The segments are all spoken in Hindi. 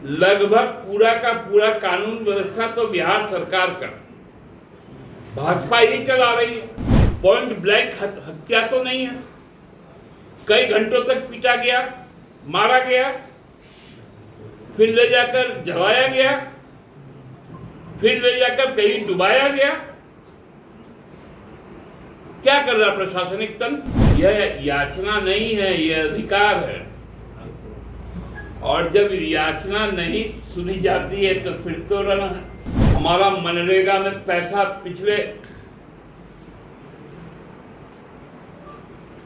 लगभग पूरा का पूरा कानून व्यवस्था तो बिहार सरकार का भाजपा ही चला रही है। पॉइंट ब्लैंक हत्या तो नहीं है, कई घंटों तक पीटा गया, मारा गया, फिर ले जाकर जलाया गया, फिर ले जाकर कहीं डुबाया गया। क्या कर रहा प्रशासनिक तंत्र? यह याचना नहीं है, यह अधिकार है। और जब याचना नहीं सुनी जाती है तो फिर तो रहना है। हमारा मनरेगा में पैसा पिछले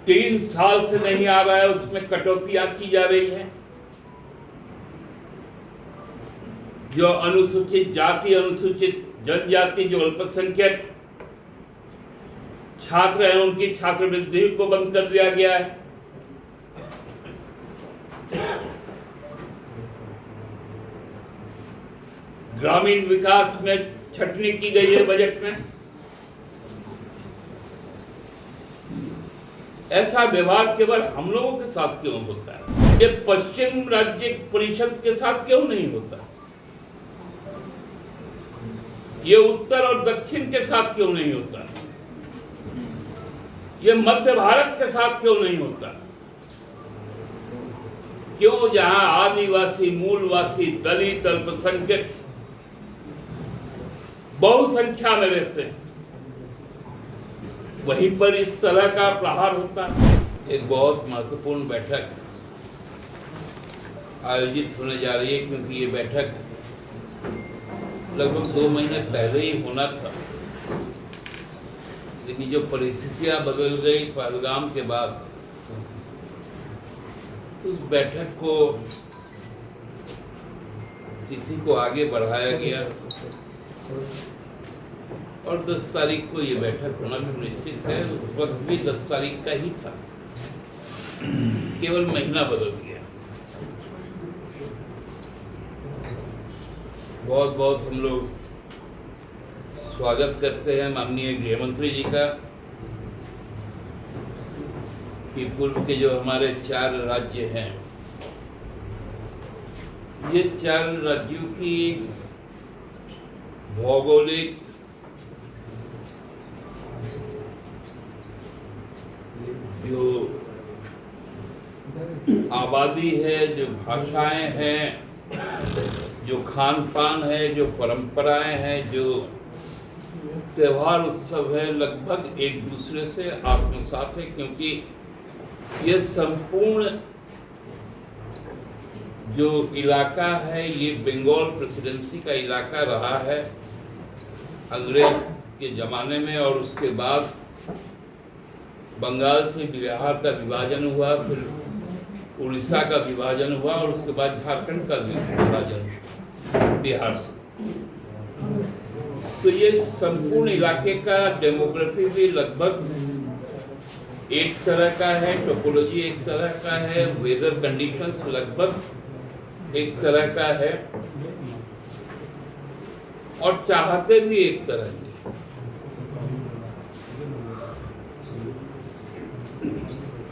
3 साल से नहीं आ रहा है, उसमें कटौतियां की जा रही हैं। जो अनुसूचित जाति, अनुसूचित जनजाति, जो अल्पसंख्यक छात्र हैं, उनकी छात्रवृत्ति को बंद कर दिया गया है। ग्रामीण विकास में छटनी की गई है बजट में। ऐसा व्यवहार केवल हम लोगों के साथ क्यों होता है? ये पश्चिम राज्य परिषद के साथ क्यों नहीं होता? ये उत्तर और दक्षिण के साथ क्यों नहीं होता? ये मध्य भारत के साथ क्यों नहीं होता? क्यों जहां आदिवासी, मूलवासी, दलित, अल्पसंख्यक बहुसंख्या में रहते हैं, वहीं पर इस तरह का प्रहार होता है। एक बहुत महत्वपूर्ण बैठक आयोजित होने जा रही है, क्योंकि ये बैठक लगभग 2 महीने पहले ही होना था, लेकिन जो परिस्थितियां बदल गई पहलगाम के बाद, तो उस बैठक को तिथि को आगे बढ़ाया गया और 10 तारीख को ये बैठक होना भी निश्चित है। उस वक्त भी 10 तारीख का ही था, केवल महीना बदल गया। बहुत बहुत हम लोग स्वागत करते हैं माननीय गृह मंत्री जी का, कि पूर्व के जो हमारे 4 राज्य हैं, ये 4 राज्यों की भौगोलिक, जो आबादी है, जो भाषाएं हैं, जो खान पान है, जो परंपराएं हैं, जो त्योहार उत्सव है, लगभग एक दूसरे से आत्मसात है। क्योंकि ये संपूर्ण जो इलाका है, ये बंगाल प्रेसिडेंसी का इलाका रहा है अंग्रेज के ज़माने में, और उसके बाद बंगाल से बिहार का विभाजन हुआ, फिर उड़ीसा का विभाजन हुआ, और उसके बाद झारखंड का विभाजन बिहार से। तो ये संपूर्ण इलाके का डेमोग्राफी भी लगभग एक तरह का है, टोपोलॉजी एक तरह का है, वेदर कंडीशंस लगभग एक तरह का है, और चाहते भी एक तरह की।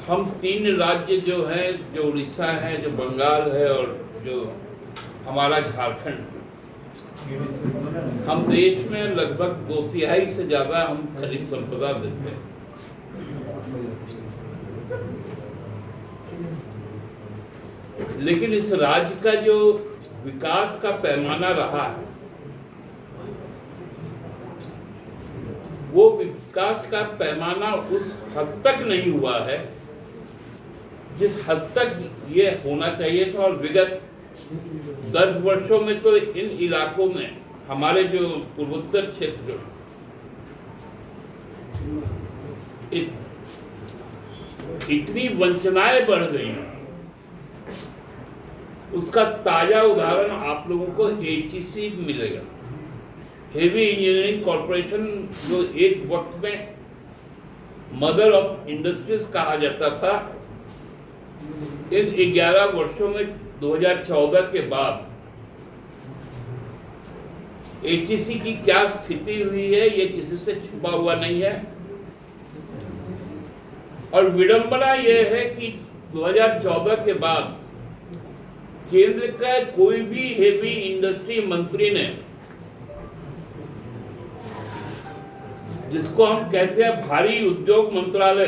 हम 3 राज्य जो हैं, जो उड़ीसा है, जो बंगाल है, और जो हमारा झारखंड, हम देश में लगभग 2/3 से ज्यादा हम खनिज संपदा देते हैं। लेकिन इस राज्य का जो विकास का पैमाना रहा है, वो विकास का पैमाना उस हद तक नहीं हुआ है जिस हद तक ये होना चाहिए था। और विगत 10 वर्षों में तो इन इलाकों में, हमारे जो पूर्वोत्तर क्षेत्र, इतनी वंचनाएं बढ़ गई हैं। उसका ताजा उदाहरण आप लोगों को HEC मिलेगा, हेवी इंजीनियरिंग कॉर्पोरेशन, जो एक वक्त में मदर ऑफ इंडस्ट्रीज कहा जाता था। इन 11 वर्षों में 2014 के बाद HEC की क्या स्थिति हुई है, ये किसी से छुपा हुआ नहीं है। और विडंबना यह है कि 2014 के बाद केंद्र का कोई भी हेवी इंडस्ट्री मंत्री ने, जिसको हम कहते हैं भारी उद्योग मंत्रालय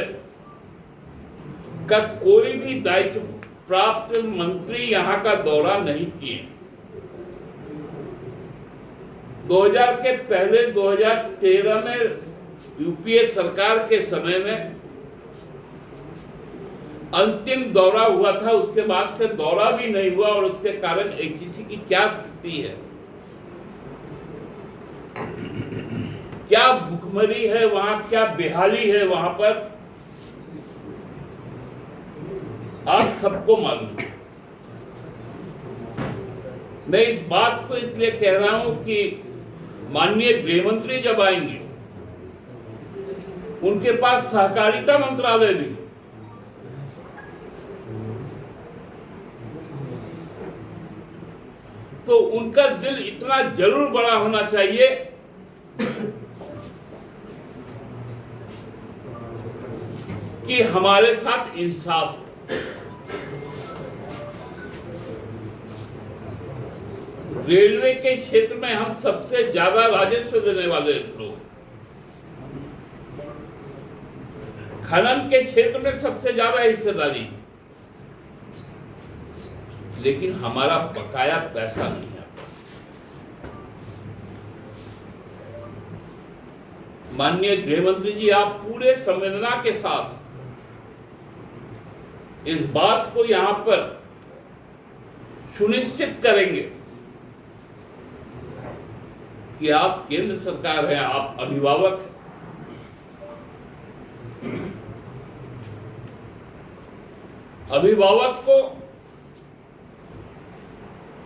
का, कोई भी दायित्व प्राप्त मंत्री यहां का दौरा नहीं किए। 2000 के पहले 2013 में यूपीए सरकार के समय में अंतिम दौरा हुआ था, उसके बाद से दौरा भी नहीं हुआ, और उसके कारण एचईसी की क्या स्थिति है, क्या भूखमरी है वहां, क्या बेहाली है वहां पर, आप सबको मालूम है। मैं इस बात को इसलिए कह रहा हूं कि माननीय गृह मंत्री जब आएंगे, उनके पास सहकारिता मंत्रालय भी है, तो उनका दिल इतना जरूर बड़ा होना चाहिए कि हमारे साथ इंसाफ। रेलवे के क्षेत्र में हम सबसे ज्यादा राजस्व देने वाले लोग, खनन के क्षेत्र में सबसे ज्यादा हिस्सेदारी, लेकिन हमारा बकाया पैसा नहीं आता। माननीय गृह मंत्री जी, आप पूरे संवेदना के साथ इस बात को यहां पर सुनिश्चित करेंगे कि आप केंद्र सरकार हैं, आप अभिभावक हैं। अभिभावक को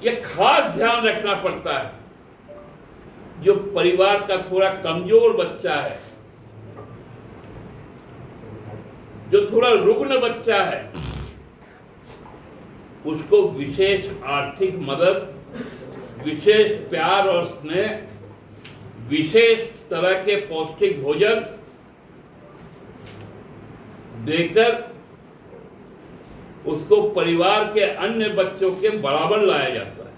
यह खास ध्यान रखना पड़ता है, जो परिवार का थोड़ा कमजोर बच्चा है, जो थोड़ा रुग्ण बच्चा है, उसको विशेष आर्थिक मदद, विशेष प्यार और स्नेह, विशेष तरह के पौष्टिक भोजन देकर उसको परिवार के अन्य बच्चों के बराबर लाया जाता है।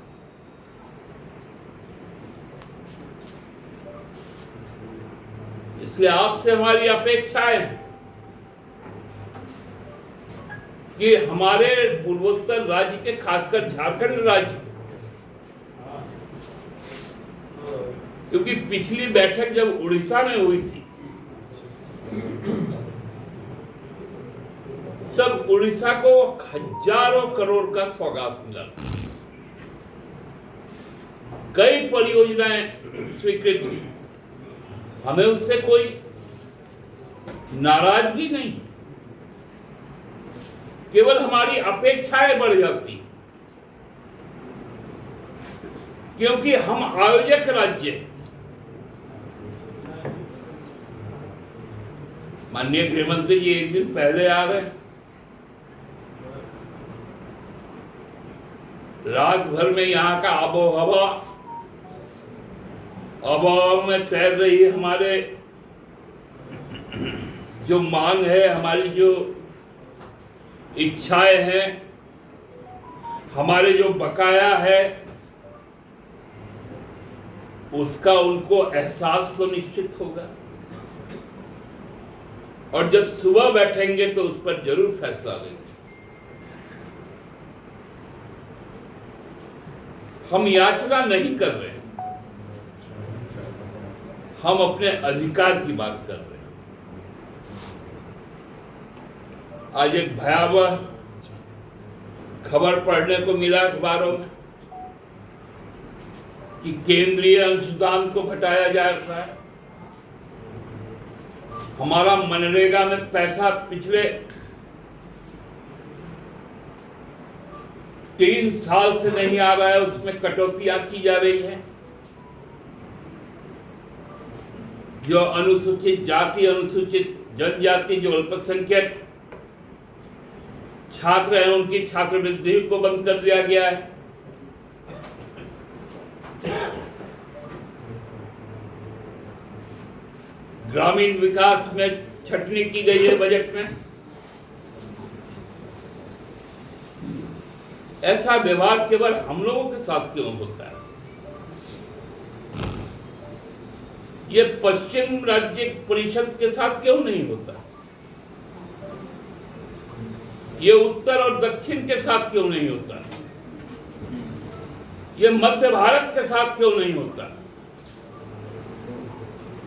इसलिए आपसे हमारी अपेक्षाएं हैं कि हमारे पूर्वोत्तर राज्य के, खासकर झारखंड राज्य, क्योंकि पिछली बैठक जब उड़ीसा में हुई थी, तब उड़ीसा को हजारों करोड़ का सौगात मिला, कई परियोजनाएं स्वीकृत हुई, हमें उससे कोई नाराजगी नहीं, केवल हमारी अपेक्षाएं बढ़ जाती, क्योंकि हम आयोजक राज्य हैं। माननीय गृह मंत्री जी एक दिन पहले आ रहे हैं, रात भर में यहाँ का आबो हवा में तैर रही है, हमारे जो मांग है, हमारी जो इच्छाएं हैं, हमारे जो बकाया है, उसका उनको एहसास तो निश्चित होगा, और जब सुबह बैठेंगे तो उस पर जरूर फैसला लेंगे। हम याचना नहीं कर रहे हैं, हम अपने अधिकार की बात कर रहे हैं। आज एक भयावह खबर पढ़ने को मिला अखबारों में कि केंद्रीय अंशदान को घटाया जा रहा है। हमारा मनरेगा में पैसा पिछले 3 साल से नहीं आ रहा है, उसमें कटौतियां की जा रही है। जो अनुसूचित जाति, अनुसूचित जनजाति, जो अल्पसंख्यक छात्र हैं, उनकी छात्रवृत्ति को बंद कर दिया गया है। ग्रामीण विकास में छटनी की गई है बजट में। ऐसा व्यवहार केवल हम लोगों के साथ क्यों होता है? ये पश्चिम राज्य परिषद के साथ क्यों नहीं होता? ये उत्तर और दक्षिण के साथ क्यों नहीं होता? ये मध्य भारत के साथ क्यों नहीं होता?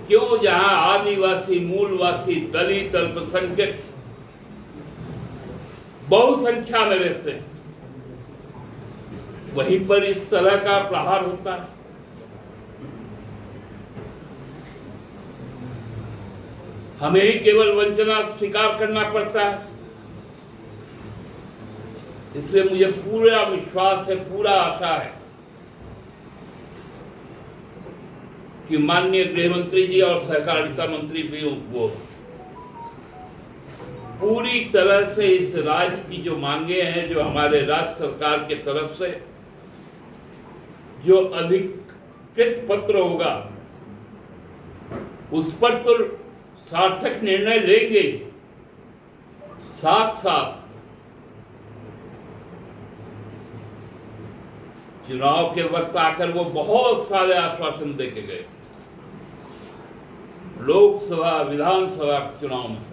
क्यों जहां आदिवासी, मूलवासी, दलित, अल्पसंख्यक बहुसंख्या में रहते हैं, वहीं पर इस तरह का प्रहार होता है? हमें ही केवल वंचना स्वीकार करना पड़ता है। इसलिए मुझे पूरा विश्वास है, पूरा आशा है कि माननीय गृह मंत्री जी और सहकारिता मंत्री भी वो पूरी तरह से इस राज्य की जो मांगे हैं, जो हमारे राज्य सरकार के तरफ से जो अधिकृत पत्र होगा, उस पर तो सार्थक निर्णय लेंगे, साथ साथ चुनाव के वक्त आकर वो बहुत सारे आश्वासन देके गए लोकसभा, विधानसभा चुनाव में,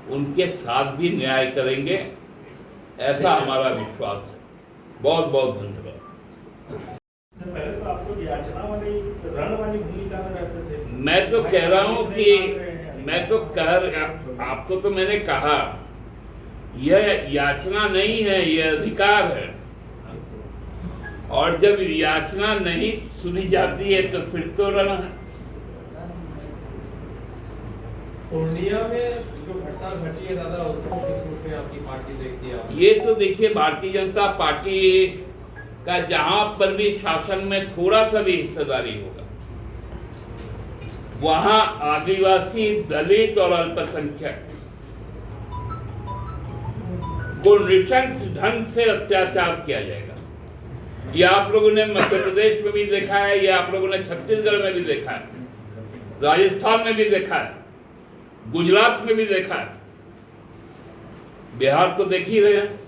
उनके साथ भी न्याय करेंगे, ऐसा हमारा विश्वास है। बहुत बहुत धन्यवाद। पहले तो आप लोग याचना वाली, रण वाली भूमिका में रहते थे। मैं तो कह रहा हूं कि आपको तो मैंने कहा, यह याचना नहीं है, यह अधिकार है। और जब याचना नहीं सुनी जाती है तो फिर तो रण है। पूर्णिया में जो घटना घटी है दादा, उसको किस रूप में आपकी पार्टी देखती है? ये तो देखिए, भारतीय जनता पार्टी का जहां पर भी शासन में थोड़ा सा भी हिस्सेदारी होगा, वहां आदिवासी, दलित और अल्पसंख्यक को नृशंस ढंग से अत्याचार किया जाएगा। ये आप लोगों ने मध्य प्रदेश में भी देखा है, ये आप लोगों ने छत्तीसगढ़ में भी देखा है, राजस्थान में भी देखा है, गुजरात में भी देखा है, बिहार तो देख ही रहे हैं।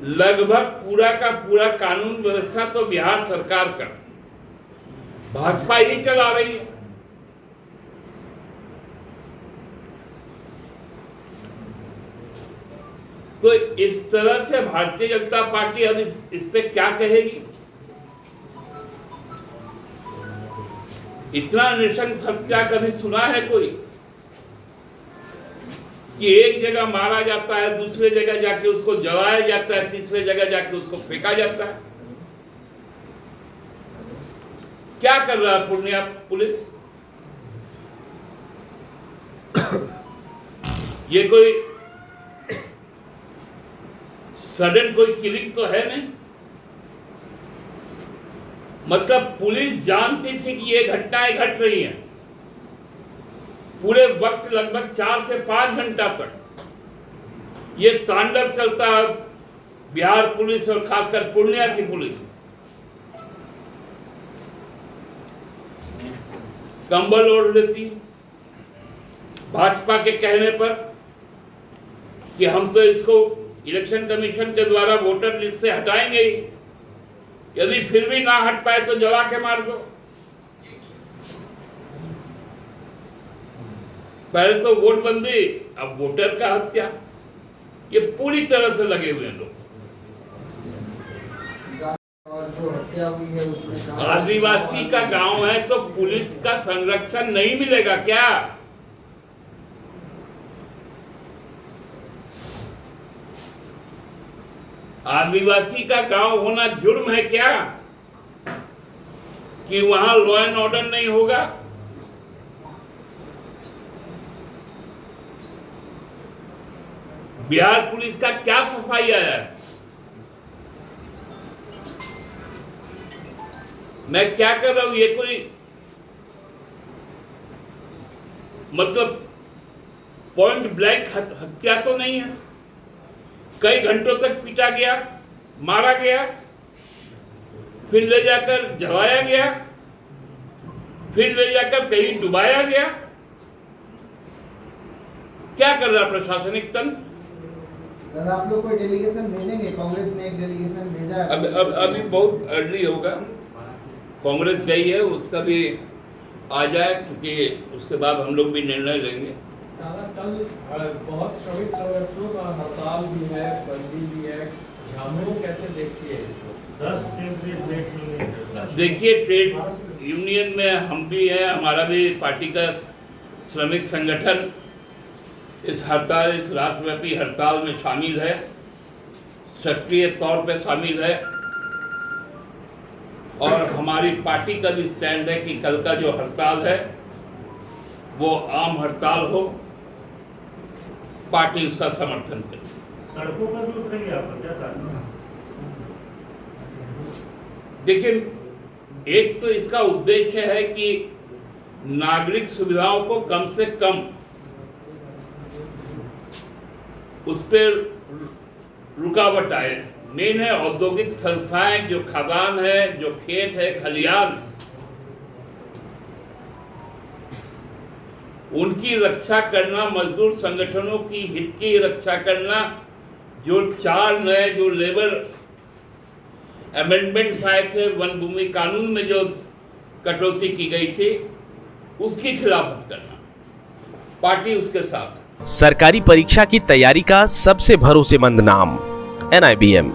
लगभग पूरा का पूरा कानून व्यवस्था तो बिहार सरकार का भाजपा ही चला रही है। तो इस तरह से भारतीय जनता पार्टी अब इस पे क्या कहेगी? इतना नृशंस हत्या कभी सुना है कोई? कि एक जगह मारा जाता है, दूसरे जगह जाके उसको जलाया जाता है, तीसरे जगह जाके उसको फेंका जाता है। क्या कर रहा है पूर्णिया पुलिस? ये कोई सडन कोई किलिंग तो है नहीं। मतलब पुलिस जानती थी कि ये घटनाएं घट रही हैं। पूरे वक्त लगभग 4 से 5 घंटा तक ये तांडव चलता है बिहार पुलिस और खासकर पूर्णिया की पुलिस। कंबल ओढ़ लेती भाजपा के कहने पर कि हम तो इसको इलेक्शन कमीशन के द्वारा वोटर लिस्ट से हटाएंगे ही, यदि फिर भी ना हट पाए तो जला के मार दो। पहले तो वोट बंदी, अब वोटर का हत्या। ये पूरी तरह से लगे हुए हैं लोग। और जो हत्या हुई है उसमें आदिवासी का गांव है तो पुलिस का संरक्षण नहीं मिलेगा क्या? आदिवासी का गांव होना जुर्म है क्या कि वहां लॉ एंड ऑर्डर नहीं होगा? बिहार पुलिस का क्या सफाई आया है? मैं क्या कर रहा हूं? ये कोई मतलब पॉइंट ब्लैंक हत्या तो नहीं है। कई घंटों तक पीटा गया, मारा गया, फिर ले जाकर जलाया गया, फिर ले जाकर कहीं डुबाया गया। क्या कर रहा प्रशासनिक तंत्र? दादा आप लोग कोई डेलीगेशन भेजेंगे? कांग्रेस ने एक डेलीगेशन भेजा है। अब अभी बहुत अर्ली होगा। कांग्रेस गई है, उसका भी आ जाए, क्योंकि उसके बाद हम लोग भी निर्णय लेंगे। दादा कल बहुत श्रमिक संगठनों का हड़ताल भी है, बंदी भी है, झामुमो कैसे देखती है इसको? 10 टेम्पलेट ब्रेक मिलेंगे। देखिए, ट्रेड यूनियन में हम भी हैं, हमारा भी पार्टी का श्रमिक संगठन इस हड़ताल, इस राष्ट्रव्यापी हड़ताल में शामिल है, सक्रिय तौर पे शामिल है। और हमारी पार्टी का भी स्टैंड है कि कल का जो हड़ताल है वो आम हड़ताल हो, पार्टी उसका समर्थन करे। सड़कों पर भी उतरेंगे आप क्या सर? देखिए, एक तो इसका उद्देश्य है कि नागरिक सुविधाओं को कम से कम उस पर रुकावट आए। मेन है औद्योगिक संस्थाएं, जो खदान है, जो खेत है, खलियान, उनकी रक्षा करना, मजदूर संगठनों की हित की रक्षा करना। जो 4 नए जो लेबर अमेंडमेंट्स आए थे, वन भूमि कानून में जो कटौती की गई थी, उसकी खिलाफत करना, पार्टी उसके साथ। सरकारी परीक्षा की तैयारी का सबसे भरोसेमंद नाम NIBM।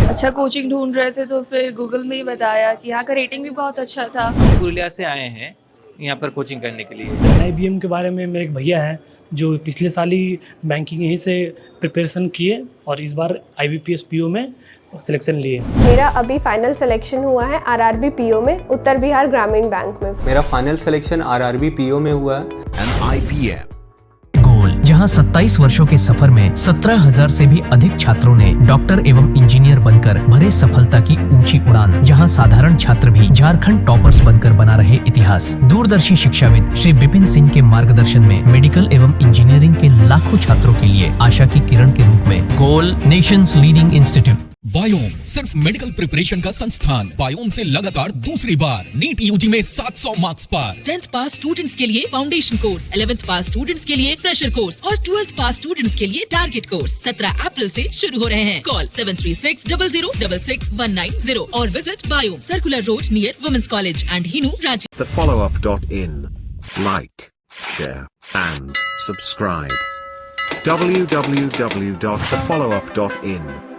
अच्छा कोचिंग ढूंढ रहे थे तो फिर गूगल में ही बताया कि यहाँ का रेटिंग भी बहुत अच्छा था। पुरुलिया से आए हैं यहाँ पर कोचिंग करने के लिए। NIBM के बारे में मेरे एक भैया हैं जो पिछले साल ही बैंकिंग यहीं से प्रिपरेशन किए और इस बार IBPS PO में सिलेक्शन लिए। मेरा अभी फाइनल सिलेक्शन हुआ है RRB PO में, उत्तर बिहार ग्रामीण बैंक में। मेरा फाइनल सिलेक्शन RRB PO में हुआ है। गोल, जहां 27 वर्षों के सफर में 17,000 से भी अधिक छात्रों ने डॉक्टर एवं इंजीनियर बनकर भरे सफलता की ऊंची उड़ान, जहां साधारण छात्र भी झारखंड टॉपर्स बनकर बना रहे इतिहास। दूरदर्शी शिक्षाविद श्री विपिन सिंह के मार्गदर्शन में मेडिकल एवं इंजीनियरिंग के लाखों छात्रों के लिए आशा की किरण के रूप में गोल, नेशंस लीडिंग इंस्टीट्यूट। बायोम सिर्फ मेडिकल प्रिपरेशन का संस्थान। बायोम से लगातार दूसरी बार नीट यूजी में 700 मार्क्स पार। 10th पास स्टूडेंट्स के लिए फाउंडेशन कोर्स, 11th पास स्टूडेंट्स के लिए फ्रेशर कोर्स और 12th पास स्टूडेंट्स के लिए टारगेट कोर्स 17 अप्रैल से शुरू हो रहे हैं। कॉल 7360066190 और visit Biome, circular road near women's college and Hinoo, Ranchi. thefollowup.in. Like, share and subscribe. www.thefollowup.in